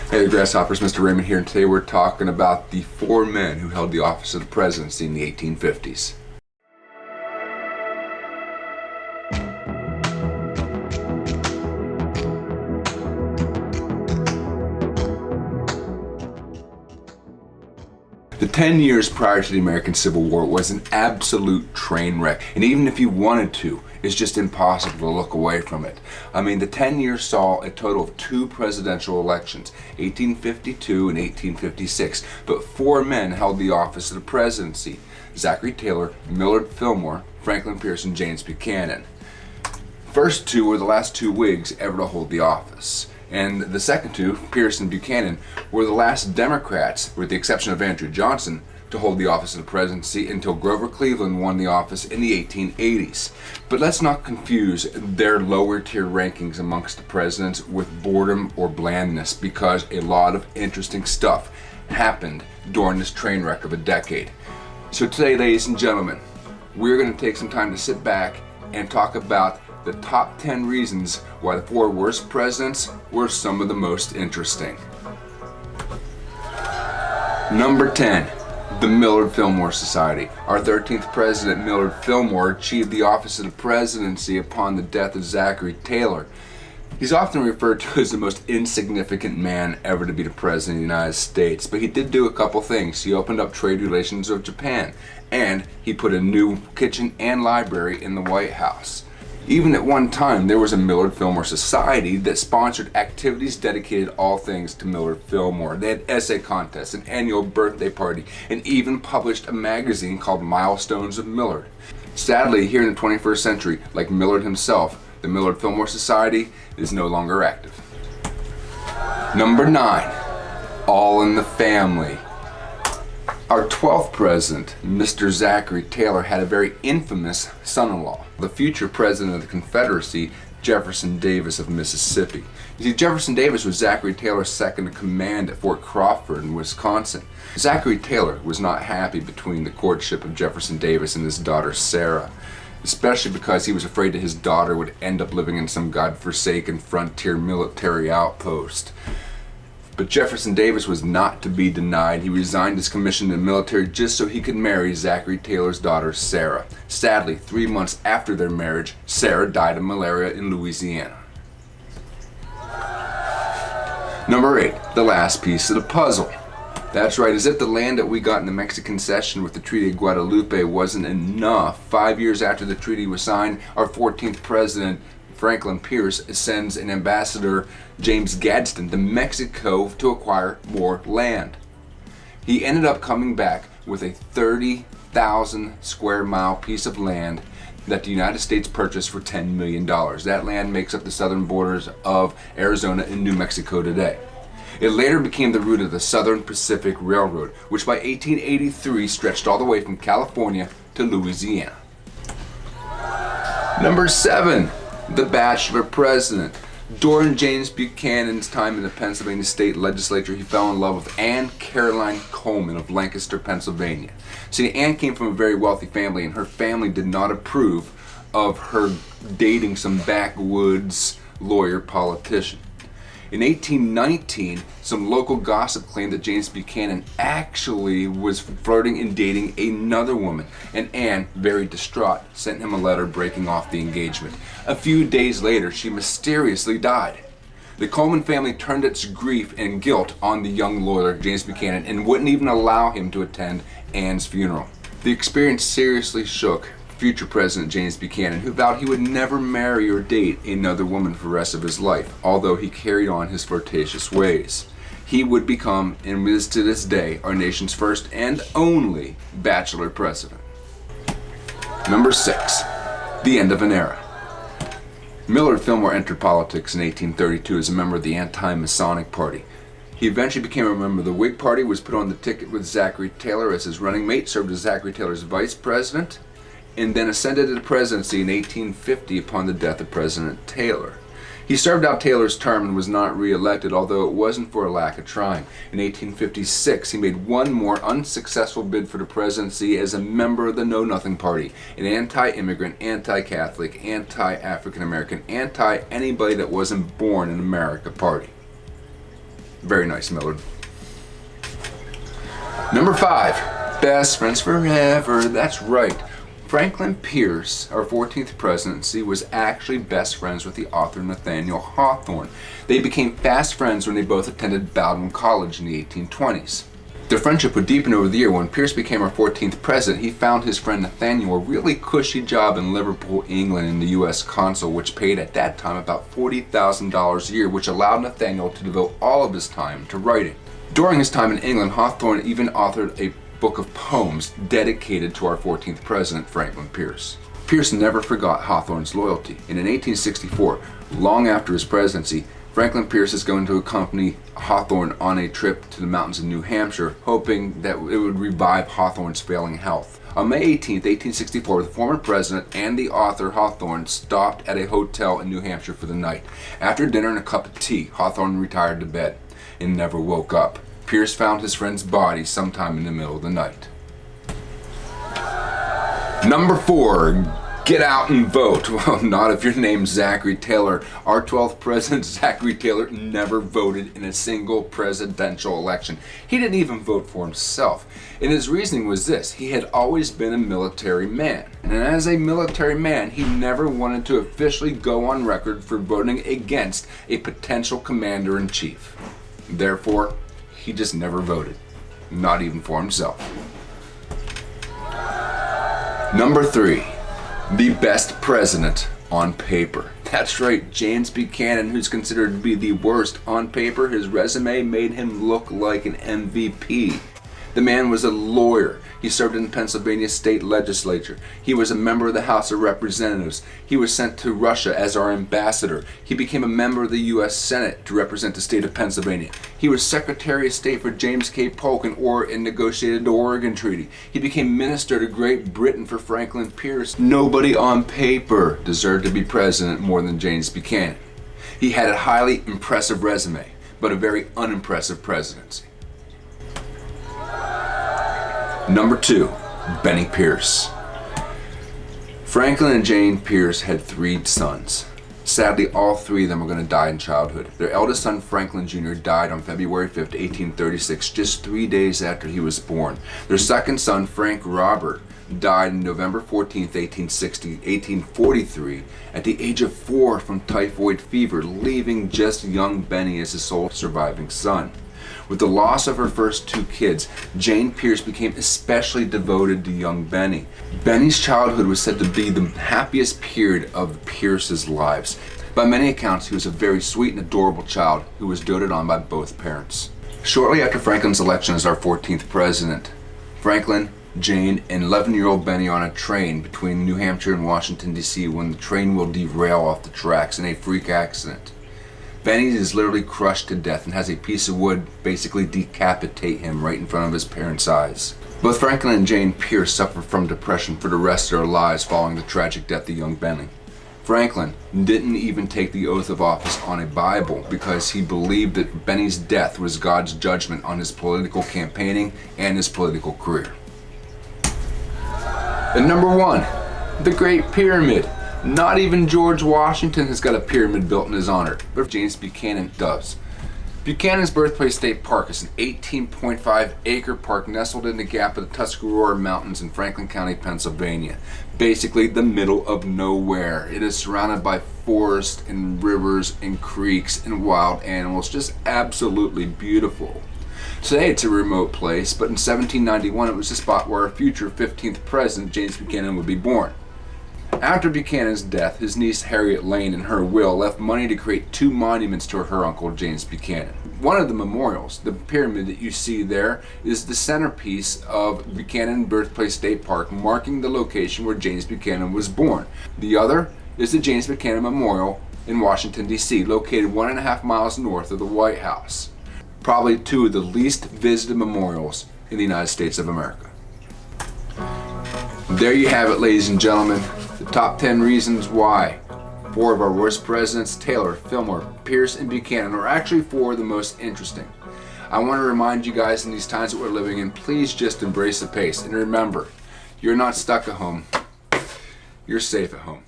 Hey, the Grasshoppers, Mr. Raymond here, and today we're talking about the four men who held the office of the presidency in the 1850s. The 10 years prior to the American Civil War was an absolute train wreck, and even if you wanted to, it's just impossible to look away from it. I mean, the 10 years saw a total of two presidential elections, 1852 and 1856, but four men held the office of the presidency: Zachary Taylor, Millard Fillmore, Franklin Pierce, and James Buchanan. First two were the last two Whigs ever to hold the office. And the second two, Pierce and Buchanan, were the last Democrats, with the exception of Andrew Johnson, to hold the office of the presidency until Grover Cleveland won the office in the 1880s. But let's not confuse their lower tier rankings amongst the presidents with boredom or blandness, because a lot of interesting stuff happened during this train wreck of a decade. So today, ladies and gentlemen, we're going to take some time to sit back and talk about the top 10 reasons why the four worst presidents were some of the most interesting. Number 10, the Millard Fillmore Society. Our 13th president, Millard Fillmore, achieved the office of the presidency upon the death of Zachary Taylor. He's often referred to as the most insignificant man ever to be the president of the United States, but he did do a couple things. He opened up trade relations with Japan, and he put a new kitchen and library in the White House. Even at one time, there was a Millard Fillmore Society that sponsored activities dedicated all things to Millard Fillmore. They had essay contests, an annual birthday party, and even published a magazine called Milestones of Millard. Sadly, here in the 21st century, like Millard himself, the Millard Fillmore Society is no longer active. Number 9, All in the Family. Our 12th president, Mr. Zachary Taylor, had a very infamous son-in-law, the future president of the Confederacy, Jefferson Davis of Mississippi. You see, Jefferson Davis was Zachary Taylor's second in command at Fort Crawford in Wisconsin. Zachary Taylor was not happy between the courtship of Jefferson Davis and his daughter Sarah, especially because he was afraid that his daughter would end up living in some godforsaken frontier military outpost. But Jefferson Davis was not to be denied. He resigned his commission in the military just so he could marry Zachary Taylor's daughter, Sarah. Sadly, 3 months after their marriage, Sarah died of malaria in Louisiana. Number 8, the last piece of the puzzle. That's right, as if the land that we got in the Mexican Cession with the Treaty of Guadalupe wasn't enough, 5 years after the treaty was signed, our 14th president, Franklin Pierce, sends an ambassador, James Gadsden, to Mexico to acquire more land. He ended up coming back with a 30,000 square mile piece of land that the United States purchased for $10 million. That land makes up the southern borders of Arizona and New Mexico today. It later became the route of the Southern Pacific Railroad, which by 1883 stretched all the way from California to Louisiana. Number 7, the Bachelor President. During James Buchanan's time in the Pennsylvania State Legislature, he fell in love with Anne Caroline Coleman of Lancaster, Pennsylvania. See, Anne came from a very wealthy family, and her family did not approve of her dating some backwoods lawyer politician. In 1819, some local gossip claimed that James Buchanan actually was flirting and dating another woman, and Anne, very distraught, sent him a letter breaking off the engagement. A few days later, she mysteriously died. The Coleman family turned its grief and guilt on the young lawyer, James Buchanan, and wouldn't even allow him to attend Anne's funeral. The experience seriously shook future President James Buchanan, who vowed he would never marry or date another woman for the rest of his life, although he carried on his flirtatious ways. He would become, and is to this day, our nation's first and only bachelor president. Number 6, the end of an era. Millard Fillmore entered politics in 1832 as a member of the anti-Masonic Party. He eventually became a member of the Whig Party, was put on the ticket with Zachary Taylor as his running mate, served as Zachary Taylor's vice president, and then ascended to the presidency in 1850 upon the death of President Taylor. He served out Taylor's term and was not re-elected, although it wasn't for a lack of trying. In 1856, he made one more unsuccessful bid for the presidency as a member of the Know Nothing Party, an anti-immigrant, anti-Catholic, anti-African American, anti-anybody that wasn't born in America party. Very nice, Millard. Number 5, best friends forever. That's right. Franklin Pierce, our 14th presidency, was actually best friends with the author Nathaniel Hawthorne. They became fast friends when they both attended Bowdoin College in the 1820s. Their friendship would deepen over the year. When Pierce became our 14th president, he found his friend Nathaniel a really cushy job in Liverpool, England, in the U.S. consul, which paid at that time about $40,000 a year, which allowed Nathaniel to devote all of his time to writing. During his time in England, Hawthorne even authored a book of poems dedicated to our 14th president, Franklin Pierce. Pierce never forgot Hawthorne's loyalty, and in 1864, long after his presidency, Franklin Pierce is going to accompany Hawthorne on a trip to the mountains of New Hampshire, hoping that it would revive Hawthorne's failing health. On May 18, 1864, the former president and the author Hawthorne stopped at a hotel in New Hampshire for the night. After dinner and a cup of tea, Hawthorne retired to bed and never woke up. Pierce found his friend's body sometime in the middle of the night. Number 4, get out and vote. Well, not if your name's Zachary Taylor. Our 12th president, Zachary Taylor, never voted in a single presidential election. He didn't even vote for himself. And his reasoning was this: he had always been a military man. And as a military man, he never wanted to officially go on record for voting against a potential commander-in-chief. Therefore, he just never voted, not even for himself. Number 3, the best president on paper. That's right, James Buchanan, who's considered to be the worst on paper. His resume made him look like an MVP. The man was a lawyer. He served in the Pennsylvania state legislature. He was a member of the House of Representatives. He was sent to Russia as our ambassador. He became a member of the U.S. Senate to represent the state of Pennsylvania. He was Secretary of State for James K. Polk and negotiated the Oregon Treaty. He became Minister to Great Britain for Franklin Pierce. Nobody on paper deserved to be president more than James Buchanan. He had a highly impressive resume, but a very unimpressive presidency. Number 2, Benny Pierce. Franklin and Jane Pierce had 3 sons. Sadly, all 3 of them are going to die in childhood. Their eldest son, Franklin Jr., died on February 5th, 1836, just 3 days after he was born. Their second son, Frank Robert, died on November 14th, 1843, at the age of 4 from typhoid fever, leaving just young Benny as his sole surviving son. With the loss of her first 2 kids, Jane Pierce became especially devoted to young Benny. Benny's childhood was said to be the happiest period of Pierce's lives. By many accounts, he was a very sweet and adorable child who was doted on by both parents. Shortly after Franklin's election as our 14th president, Franklin, Jane, and 11-year-old Benny are on a train between New Hampshire and Washington, D.C. when the train will derail off the tracks in a freak accident. Benny is literally crushed to death and has a piece of wood basically decapitate him right in front of his parents' eyes. Both Franklin and Jane Pierce suffered from depression for the rest of their lives following the tragic death of young Benny. Franklin didn't even take the oath of office on a Bible because he believed that Benny's death was God's judgment on his political campaigning and his political career. And number 1, the Great Pyramid. Not even George Washington has got a pyramid built in his honor, but James Buchanan does. Buchanan's birthplace state park is an 18.5-acre park nestled in the gap of the Tuscarora Mountains in Franklin County, Pennsylvania. Basically the middle of nowhere. It is surrounded by forests and rivers and creeks and wild animals, just absolutely beautiful. Today it's a remote place, but in 1791 it was the spot where our future 15th president, James Buchanan, would be born. After Buchanan's death, his niece Harriet Lane in her will left money to create 2 monuments to her uncle James Buchanan. One of the memorials, the pyramid that you see there, is the centerpiece of Buchanan Birthplace State Park, marking the location where James Buchanan was born. The other is the James Buchanan Memorial in Washington, D.C., located 1.5 miles north of the White House. Probably 2 of the least visited memorials in the United States of America. There you have it, ladies and gentlemen. The top 10 reasons why 4 of our worst presidents, Taylor, Fillmore, Pierce, and Buchanan, are actually 4 of the most interesting. I want to remind you guys in these times that we're living in, please just embrace the pace. And remember, you're not stuck at home. You're safe at home.